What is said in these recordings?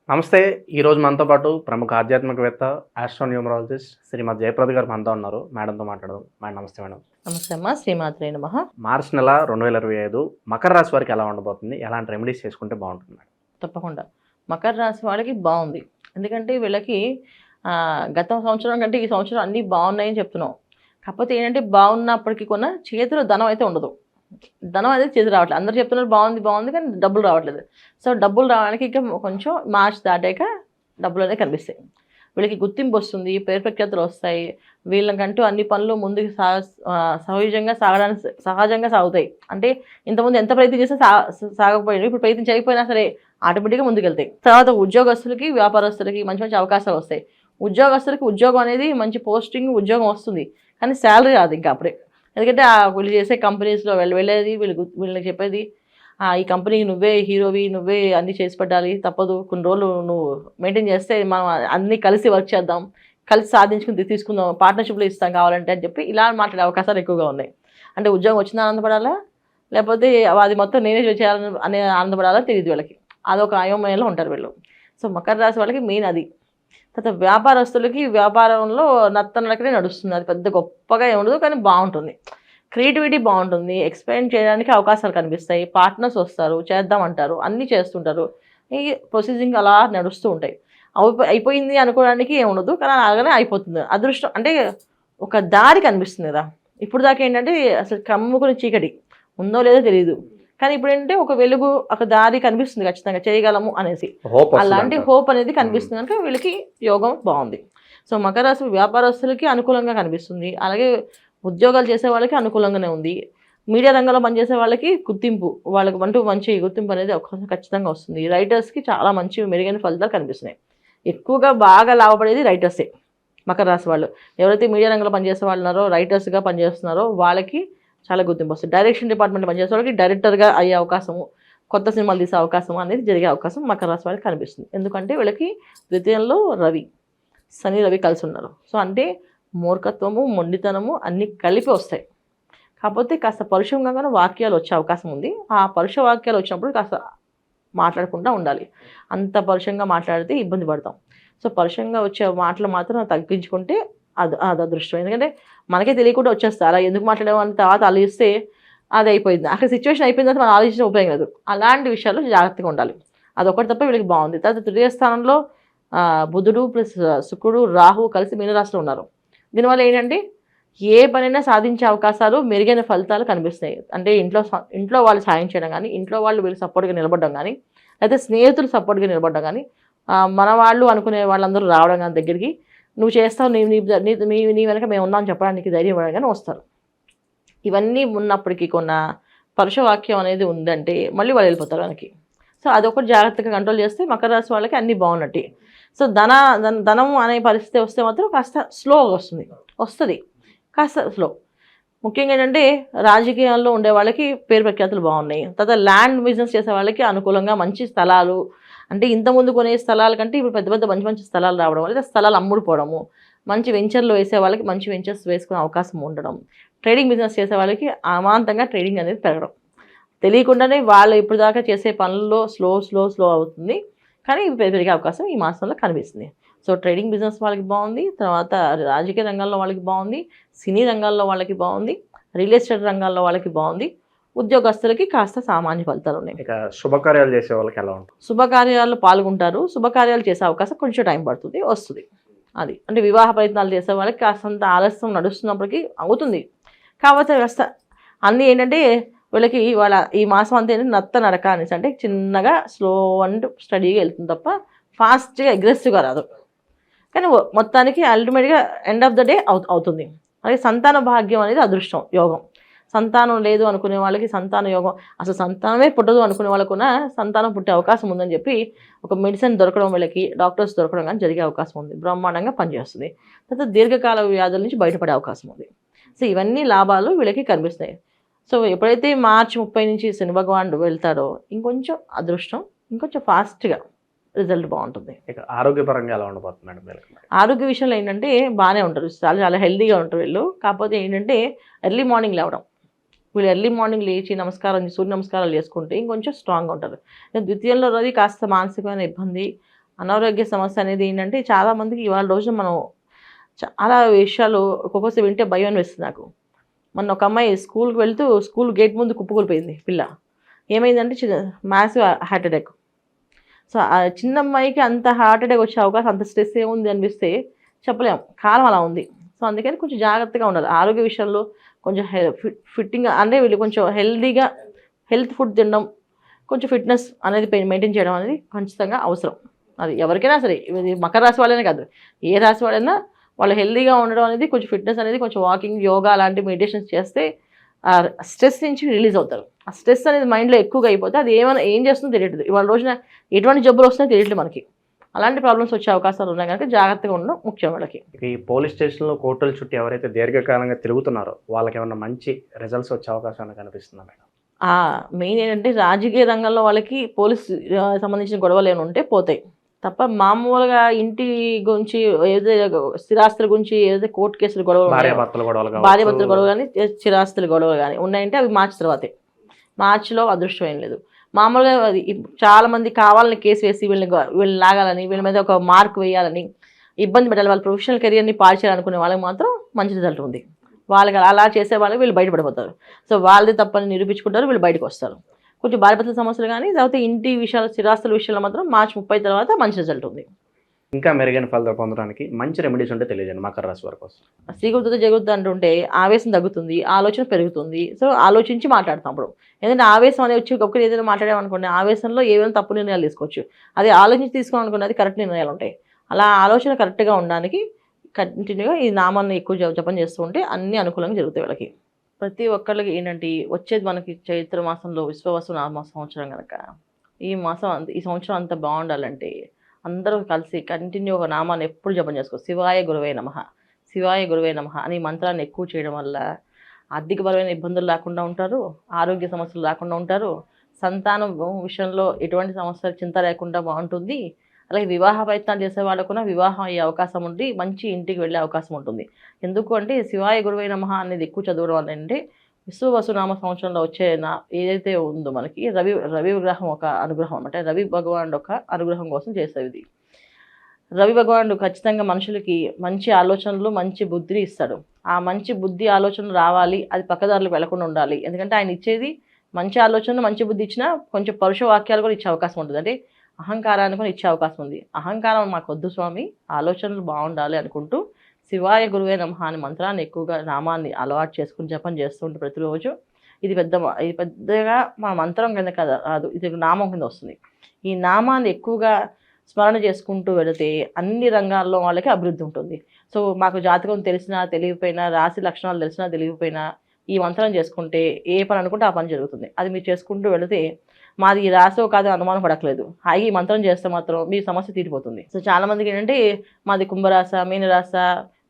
నమస్తే. ఈరోజు మనతో పాటు ప్రముఖ ఆధ్యాత్మికవేత్త, ఆస్ట్రోన్యూమరాలజిస్ట్ శ్రీమతి జయప్రద గారు మనతో ఉన్నారు. మేడంతో మాట్లాడదాం. మేడం నమస్తే మేడం. నమస్తే అమ్మా, శ్రీమాత్రే నమః. మార్చి నెల 2025 మకర రాశి వారికి ఎలా ఉండబోతుంది? ఎలాంటి రెమెడీస్ చేసుకుంటే బాగుంటుంది మేడం? తప్పకుండా మకర రాశి వాళ్ళకి బాగుంది. ఎందుకంటే వీళ్ళకి గత సంవత్సరం కంటే ఈ సంవత్సరం అన్నీ బాగున్నాయని చెప్తున్నాం. కాకపోతే ఏంటంటే బాగున్నప్పటికీ కూడా చేతిలో ధనం అయితే ఉండదు. ధనం అనేది చేతి రావట్లేదు. అందరూ చెప్తున్నారు బాగుంది బాగుంది, కానీ డబ్బులు రావట్లేదు. సో డబ్బులు రావడానికి ఇంకా కొంచెం మార్చి దాటాక డబ్బులు అనేది కనిపిస్తాయి. వీళ్ళకి గుర్తింపు వస్తుంది, పేరు ప్రఖ్యాతులు వస్తాయి. వీళ్ళకంటూ అన్ని పనులు ముందుకు సహజంగా సాగుతాయి. అంటే ఇంతకుముందు ఎంత ప్రయత్నం చేస్తే సాగకపోయినా ఇప్పుడు ప్రయత్నం చేయకపోయినా సరే ఆటోమేటిక్గా ముందుకెళ్తాయి. తర్వాత ఉద్యోగస్తులకి, వ్యాపారస్తులకి మంచి మంచి అవకాశాలు వస్తాయి. ఉద్యోగస్తులకి ఉద్యోగం అనేది మంచి పోస్టింగ్, ఉద్యోగం వస్తుంది, కానీ శాలరీ రాదు ఇంకా అప్పుడే. ఎందుకంటే వీళ్ళు చేసే కంపెనీస్లో వెళ్ళేది వీళ్ళకి చెప్పేది ఈ కంపెనీకి నువ్వే హీరోవి, నువ్వే అన్నీ చేసి పెట్టాలి, తప్పదు, కొన్ని రోజులు నువ్వు మెయింటైన్ చేస్తే మనం అన్నీ కలిసి వర్క్ చేద్దాం, కలిసి సాధించుకుని తీసుకుందాం, పార్ట్నర్షిప్లో ఇస్తాం కావాలంటే అని చెప్పి ఇలా మాట్లాడే అవకాశాలు ఎక్కువగా ఉన్నాయి. అంటే ఉద్యోగం వచ్చిందా ఆనందపడాలా, లేకపోతే అది మొత్తం నేనే చేయాలని అనే ఆనందపడాలా తెలియదు వీళ్ళకి. అదొక అయోమయంలో ఉంటారు వీళ్ళు. సో మకర రాశి వాళ్ళకి మెయిన్ అది. తర్వాత వ్యాపారస్తులకి వ్యాపారంలో నత్తనడకనే నడుస్తుంది. అది పెద్ద గొప్పగా ఏముండదు, కానీ బాగుంటుంది. క్రియేటివిటీ బాగుంటుంది, ఎక్స్పెరిమెంట్ చేయడానికి అవకాశాలు కనిపిస్తాయి, పార్ట్నర్స్ వస్తారు, చేద్దామంటారు, అన్నీ చేస్తుంటారు. ఈ ప్రొసీజింగ్ అలా నడుస్తూ ఉంటాయి. అయిపోయింది అనుకోవడానికి ఏముండదు, కానీ అలాగనే అయిపోతుంది. అదృష్టం అంటే ఒక దారి కనిపిస్తుంది కదా. ఇప్పుడు దాకా ఏంటంటే అసలు కమ్ముకుని చీకటి ఉందో లేదో తెలియదు, కానీ ఇప్పుడు ఏంటంటే ఒక వెలుగు, ఒక దారి కనిపిస్తుంది, ఖచ్చితంగా చేయగలము అనేసి. అలాంటి హోప్ అనేది కనిపిస్తుంది కనుక వీళ్ళకి యోగం బాగుంది. సో మకర రాశి వ్యాపారస్తులకి అనుకూలంగా కనిపిస్తుంది, అలాగే ఉద్యోగాలు చేసే వాళ్ళకి అనుకూలంగానే ఉంది. మీడియా రంగంలో పనిచేసే వాళ్ళకి గుర్తింపు, వాళ్ళకి అంటూ మంచి గుర్తింపు అనేది ఖచ్చితంగా వస్తుంది. రైటర్స్కి చాలా మంచి మెరుగైన ఫలితాలు కనిపిస్తున్నాయి. ఎక్కువగా బాగా లాభపడేది రైటర్సే. మకర రాశి వాళ్ళు ఎవరైతే మీడియా రంగంలో పనిచేసే వాళ్ళు ఉన్నారో, రైటర్స్గా పనిచేస్తున్నారో వాళ్ళకి చాలా గుర్తింపు వస్తుంది. డైరెక్షన్ డిపార్ట్మెంట్ పనిచేసే వాళ్ళకి డైరెక్టర్గా అయ్యే అవకాశము, కొత్త సినిమాలు తీసే అవకాశం అనేది జరిగే అవకాశం మకర రాశి వాళ్ళకి కనిపిస్తుంది. ఎందుకంటే వీళ్ళకి ద్వితీయంలో శని రవి కలిసి ఉన్నారు. సో అంటే మూర్ఖత్వము, మొండితనము అన్నీ కలిపి వస్తాయి. కాకపోతే కాస్త పరుషంగా వాక్యాలు వచ్చే అవకాశం ఉంది. ఆ పరుష వాక్యాలు వచ్చినప్పుడు కాస్త మాట్లాడకుండా ఉండాలి. అంత పరుషంగా మాట్లాడితే ఇబ్బంది పడతాం. సో పరుషంగా వచ్చే మాటలు మాత్రం తగ్గించుకుంటే అది అదృష్టం. ఎందుకంటే మనకే తెలియకుండా వచ్చేస్తారు. అలా ఎందుకు మాట్లాడేమని తర్వాత ఆలోచిస్తే అది అయిపోయింది, అక్కడ సిచ్యువేషన్ అయిపోయిన తర్వాత మనం ఆలోచించిన ఉపయోగం లేదు. అలాంటి విషయాల్లో జాగ్రత్తగా ఉండాలి. అదొకటి తప్ప వీళ్ళకి బాగుంది. తర్వాత తృతీయ స్థానంలో బుధుడు ప్లస్ శుక్రుడు, రాహు కలిసి మీనరాశిలో ఉన్నారు. దీనివల్ల ఏంటంటే ఏ పనైనా సాధించే అవకాశాలు, మెరుగైన ఫలితాలు కనిపిస్తాయి. అంటే ఇంట్లో వాళ్ళు సాయం చేయడం కానీ, ఇంట్లో వాళ్ళు వీళ్ళు సపోర్ట్గా నిలబడడం కానీ, లేకపోతే స్నేహితులు సపోర్ట్గా నిలబడడం కానీ, మన వాళ్ళు అనుకునే వాళ్ళందరూ రావడం కానీ దగ్గరికి, నువ్వు చేస్తావు, నీ వెనక మేము ఉన్నామని చెప్పడానికి ధైర్యం ఇవ్వడం కానీ వస్తారు. ఇవన్నీ ఉన్నప్పటికీ కొన్న పరుషవాక్యం అనేది ఉందంటే మళ్ళీ వాళ్ళు వెళ్ళిపోతారు వెనక్కి. సో అదొకటి జాగ్రత్తగా కంట్రోల్ చేస్తే మకర రాశి వాళ్ళకి అన్నీ బాగున్నట్టు. సో ధనం అనే పరిస్థితి వస్తే మాత్రం కాస్త స్లోగా వస్తుంది, కాస్త స్లో. ముఖ్యంగా ఏంటంటే రాజకీయాల్లో ఉండే వాళ్ళకి పేరు ప్రఖ్యాతులు బాగున్నాయి. తర్వాత ల్యాండ్ బిజినెస్ చేసే వాళ్ళకి అనుకూలంగా మంచి స్థలాలు, అంటే ఇంతకుముందు కొనే స్థలాల కంటే ఇప్పుడు పెద్ద పెద్ద మంచి మంచి స్థలాలు రావడం, లేదా స్థలాలు అమ్ముడుపోవడము, మంచి వెంచర్లు వేసే వాళ్ళకి మంచి వెంచర్స్ వేసుకునే అవకాశం ఉండడం, ట్రేడింగ్ బిజినెస్ చేసే వాళ్ళకి అమాంతంగా ట్రేడింగ్ అనేది పెరగడం, తెలియకుండానే వాళ్ళు ఇప్పుడు దాకా చేసే పనుల్లో స్లో అవుతుంది, కానీ ఇవి పెరిగే అవకాశం ఈ మాసంలో కనిపిస్తుంది. సో ట్రేడింగ్ బిజినెస్ వాళ్ళకి బాగుంది, తర్వాత రాజకీయ రంగంలో వాళ్ళకి బాగుంది, సినీ రంగాల్లో వాళ్ళకి బాగుంది, రియల్ ఎస్టేట్ రంగాల్లో వాళ్ళకి బాగుంది. ఉద్యోగస్తులకి కాస్త సామాన్య ఫలితాలు ఉన్నాయి. ఇక శుభకార్యాలు చేసే వాళ్ళకి ఎలా ఉంటుంది? శుభకార్యాల్లో పాల్గొంటారు. శుభకార్యాలు చేసే అవకాశం కొంచెం టైం పడుతుంది, వస్తుంది. అది అంటే వివాహ ప్రయత్నాలు చేసే వాళ్ళకి కాస్తంత ఆలస్యం నడుస్తున్నప్పటికీ అవుతుంది. కాకపోతే వ్యవస్థ అన్నీ ఏంటంటే వీళ్ళకి ఈ మాసం అంతా ఏంటంటే నత్త నడక అనేసి, అంటే చిన్నగా స్లో అండ్ స్టడీగా వెళ్తుంది తప్ప ఫాస్ట్గా అగ్రెసివ్గా రాదు. కానీ మొత్తానికి అల్టిమేట్గా ఎండ్ ఆఫ్ ద డే అవుతుంది. అలాగే సంతాన భాగ్యం అనేది అదృష్టం, యోగం. సంతానం లేదు అనుకునే వాళ్ళకి సంతాన యోగం, అసలు సంతానమే పుట్టదు అనుకునే వాళ్ళకు సంతానం పుట్టే అవకాశం ఉందని చెప్పి ఒక మెడిసిన్ దొరకడం, వీళ్ళకి డాక్టర్స్ దొరకడం కానీ జరిగే అవకాశం ఉంది. బ్రహ్మాండంగా పనిచేస్తుంది. తర్వాత దీర్ఘకాల వ్యాధుల నుంచి బయటపడే అవకాశం ఉంది. సో ఇవన్నీ లాభాలు వీళ్ళకి కనిపిస్తాయి. సో ఎప్పుడైతే మార్చి 30 నుంచి శని భగవానుడు వెళ్తాడో ఇంకొంచెం అదృష్టం, ఇంకొంచెం ఫాస్ట్గా రిజల్ట్ బాగుంటుంది. ఇక ఆరోగ్యపరంగా ఎలా ఉండబోతుంది మేడం వీళ్ళకి? ఆరోగ్య విషయంలో ఏంటంటే బాగానే ఉంటారు, చాలా చాలా హెల్తీగా ఉంటారు వీళ్ళు. కాకపోతే ఏంటంటే ఎర్లీ మార్నింగ్ లేవడం, వీళ్ళు ఎర్లీ మార్నింగ్ లేచి సూర్య నమస్కారాలు చేసుకుంటే ఇంకొంచెం స్ట్రాంగ్గా ఉంటారు. ద్వితీయంలో రవి కాస్త మానసికమైన ఇబ్బంది, అనారోగ్య సమస్య అనేది ఏంటంటే చాలామందికి ఇవాళ రోజున మనం చాలా విషయాలు ఒక్కొక్కసారి వింటే భయం అనిపిస్తుంది నాకు. మొన్న ఒక అమ్మాయి స్కూల్కి వెళ్తూ స్కూల్ గేట్ ముందు కుప్పకూలిపోయింది పిల్ల. ఏమైందంటే మ్యాసివ్ హార్ట్ అటాక్. సో ఆ చిన్న అమ్మాయికి అంత హార్ట్ అటాక్ వచ్చే అవకాశం, అంత స్ట్రెస్ ఏముంది అనిపిస్తే చెప్పలేము, కాలం అలా ఉంది. సో అందుకని కొంచెం జాగ్రత్తగా ఉండాలి ఆరోగ్య విషయంలో. కొంచెం ఫిట్టింగ్ అంటే వీళ్ళు కొంచెం హెల్త్ ఫుడ్ తినడం, కొంచెం ఫిట్నెస్ అనేది మెయింటైన్ చేయడం అనేది ఖచ్చితంగా అవసరం. అది ఎవరికైనా సరే, ఇది మకర రాశి వాళ్ళనే కాదు, ఏ రాశి వాళ్ళైనా వాళ్ళు హెల్తీగా ఉండడం అనేది, కొంచెం ఫిట్నెస్ అనేది, కొంచెం వాకింగ్, యోగా అలాంటి మెడిటేషన్స్ చేస్తే ఆ స్ట్రెస్ నుంచి రిలీజ్ అవుతారు. ఆ స్ట్రెస్ అనేది మైండ్లో ఎక్కువగా అయిపోతే అది ఏం చేస్తుందో తెలియదు. ఇవాళ రోజున ఎటువంటి జబ్బులు వస్తున్నాయో తెలియట్లేదు మనకి. అలాంటి ప్రాబ్లమ్స్ వచ్చే అవకాశాలు ఉన్నాయి కనుక జాగ్రత్తగా ఉండడం ముఖ్యం వాళ్ళకి. ఈ పోలీస్ స్టేషన్లో కోర్టుల చుట్టూ ఎవరైతే దీర్ఘకాలంగా తిరుగుతున్నారో వాళ్ళకి ఏమన్నా మంచి రిజల్ట్స్ వచ్చే అవకాశం కనిపిస్తుందా మేడం? మెయిన్ ఏంటంటే రాజకీయ రంగంలో వాళ్ళకి పోలీస్ సంబంధించిన గొడవలు ఏమైనా ఉంటే పోతాయి తప్ప, మామూలుగా ఇంటి గురించి ఏదైతే స్థిరాస్తుల గురించి ఏదైతే కోర్టు కేసులు గొడవలు, భార్యాభర్తల గొడవ కానీ స్థిరాస్తుల గొడవలు కానీ ఉన్నాయంటే అవి మార్చి తర్వాతే. మార్చిలో అదృష్టం ఏం లేదు. మామూలుగా అది చాలా మంది కావాలని కేసు వేసి వీళ్ళని లాగాలని, వీళ్ళ మీద ఒక మార్క్ వేయాలని, ఇబ్బంది పెట్టాలి, వాళ్ళ ప్రొఫెషనల్ కెరియర్ని పాడు చేయాలనుకునే వాళ్ళకి మాత్రం మంచి రిజల్ట్ ఉంది. వాళ్ళకి అలా చేసే వాళ్ళకి వీళ్ళు బయటపడిపోతారు. సో వాళ్ళది తప్పని నిరూపించుకుంటారు, వీళ్ళు బయటకు వస్తారు. కొంచెం భార్యాభర్తల సమస్యలు కానీ, లేకపోతే ఇంటి విషయాలు, స్థిరాస్తుల విషయంలో మాత్రం మార్చి 30 తర్వాత మంచి రిజల్ట్ ఉంది. ఇంకా మెరుగైన ఫలితాలు పొందడానికి మంచి రెమెడీస్ ఉంటే తెలియజేయండి మకర రాశి వారి కోసం. శ్రీగుర్తుతో జరుగుతుంది అంటుంటే ఆవేశం తగ్గుతుంది, ఆలోచన పెరుగుతుంది. సో ఆలోచించి మాట్లాడతాం అప్పుడు. ఎందుకంటే ఆవేశం అనేది వచ్చి ఒకరు ఏదైనా మాట్లాడామనుకోండి, ఆవేశంలో ఏమైనా తప్పు నిర్ణయాలు తీసుకోవచ్చు. అది ఆలోచించి తీసుకోవాలనుకోండి, అది కరెక్ట్ నిర్ణయాలు ఉంటాయి. అలా ఆలోచన కరెక్ట్గా ఉండడానికి కంటిన్యూగా ఈ నామాన్ని ఎక్కువ జపం చేస్తూ ఉంటే అన్ని అనుకూలంగా జరుగుతాయి వాళ్ళకి. ప్రతి ఒక్కళ్ళకి ఏంటంటే వచ్చేది మనకి చైత్ర మాసంలో విశ్వవసు నామ సంవత్సరం కనుక, ఈ సంవత్సరం అంత బాగుండాలంటే అందరూ కలిసి కంటిన్యూ ఒక నామాన్ని ఎప్పుడు జపం చేసుకో. శివాయ గురువే నమః, శివాయ గురువే నమః అని మంత్రాన్ని ఎక్కువ చేయడం వల్ల ఆర్థికపరమైన ఇబ్బందులు లేకుండా ఉంటారు, ఆరోగ్య సమస్యలు లేకుండా ఉంటారు, సంతానం విషయంలో ఎటువంటి సమస్యలు చింత లేకుండా బాగుంటుంది. అలాగే వివాహ ప్రయత్నాలు చేసే వాళ్ళకు కూడా వివాహం అయ్యే అవకాశం ఉండి మంచి ఇంటికి వెళ్ళే అవకాశం ఉంటుంది. ఎందుకు అంటే శివాయ గురువే నమః అనేది ఎక్కువ చదవడం వల్ల అంటే విశ్వవసునామ సంవత్సరంలో వచ్చే ఏదైతే ఉందో మనకి రవి విగ్రహం ఒక అనుగ్రహం, అంటే రవి భగవానుడు ఒక అనుగ్రహం కోసం చేసేది. రవి భగవానుడు ఖచ్చితంగా మనుషులకి మంచి ఆలోచనలు, మంచి బుద్ధిని ఇస్తాడు. ఆ మంచి బుద్ధి ఆలోచనలు రావాలి, అది పక్కదారులకు వెళ్లకుండా ఉండాలి. ఎందుకంటే ఆయన ఇచ్చేది మంచి ఆలోచనలు, మంచి బుద్ధి ఇచ్చినా కొంచెం పరుష వాక్యాలు కూడా ఇచ్చే అవకాశం ఉంటుంది. అంటే అహంకారాన్ని కూడా ఇచ్చే అవకాశం ఉంది. అహంకారం మాకు వద్దు స్వామి, ఆలోచనలు బాగుండాలి అనుకుంటూ శివాయ గురువే నమః అనే మంత్రాన్ని ఎక్కువగా నామాన్ని అలవాటు చేసుకుని జపం చేస్తుంటే ప్రతిరోజు ఇది పెద్దగా మా మంత్రం కింద కాదు, ఇది నామం కింద వస్తుంది. ఈ నామాన్ని ఎక్కువగా స్మరణ చేసుకుంటూ వెళితే అన్ని రంగాల్లో వాళ్ళకి అభివృద్ధి ఉంటుంది. సో మాకు జాతకం తెలిసినా తెలియకపోయినా, రాశి లక్షణాలు తెలిసినా తెలియకపోయినా ఈ మంత్రం చేసుకుంటే ఏ పని అనుకుంటే ఆ పని జరుగుతుంది. అది మీరు చేసుకుంటూ వెళితే మాది ఈ రాశో కాదు అనుమానం పడట్లేదు, హాయి ఈ మంత్రం చేస్తే మాత్రం మీ సమస్య తీరిపోతుంది. సో చాలా మందికి ఏంటంటే మాది కుంభరాశ, మీనరాశ,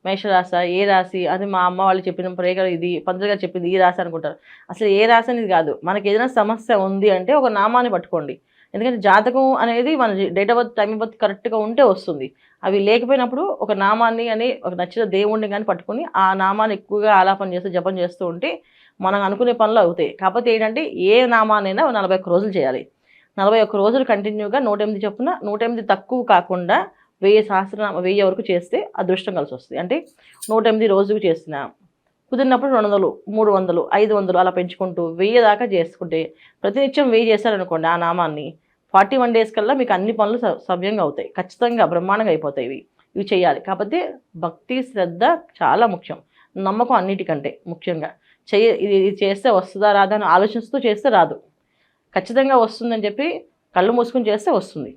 మేషరాశ, ఏ రాశి అది మా అమ్మ వాళ్ళు చెప్పిన ప్రేగ ఇది పంతులుగా చెప్పింది ఈ రాశి అనుకుంటారు. అసలు ఏ రాశి అనేది కాదు. మనకి ఏదైనా సమస్య ఉంది అంటే ఒక నామాన్ని పట్టుకోండి. ఎందుకంటే జాతకం అనేది మన date of birth, time of birth కరెక్ట్గా ఉంటే వస్తుంది. అవి లేకపోయినప్పుడు ఒక నామాన్ని అని, ఒక నచ్చిన దేవుణ్ణి కానీ పట్టుకొని ఆ నామాన్ని ఎక్కువగా ఆలాపన చేస్తూ జపం చేస్తూ ఉంటే మనం అనుకునే పనులు అవుతాయి. కాకపోతే ఏంటంటే ఏ నామానైనా 41 రోజులు చేయాలి. 41 రోజులు కంటిన్యూగా 108 చొప్పున, 108 తక్కువ కాకుండా 1000 సహస్రనామ 1000 వరకు చేస్తే అదృష్టం కలిసి వస్తుంది. అంటే 108 రోజుకు చేసిన కుదిరినప్పుడు 200, 300, 500 అలా పెంచుకుంటూ 1000 దాకా చేసుకుంటే ప్రతినిత్యం 1000 చేశారనుకోండి ఆ నామాన్ని 41 డేస్ కల్లా మీకు అన్ని పనులు సవ్యంగా అవుతాయి. ఖచ్చితంగా బ్రహ్మాండంగా అయిపోతాయి. ఇవి చేయాలి. కాకపోతే భక్తి, శ్రద్ధ చాలా ముఖ్యం. నమ్మకం అన్నిటికంటే ముఖ్యంగా. ఇది చేస్తే వస్తుందా రాదా అని ఆలోచిస్తూ చేస్తే రాదు. ఖచ్చితంగా వస్తుందని చెప్పి కళ్ళు మూసుకుని చేస్తే వస్తుంది.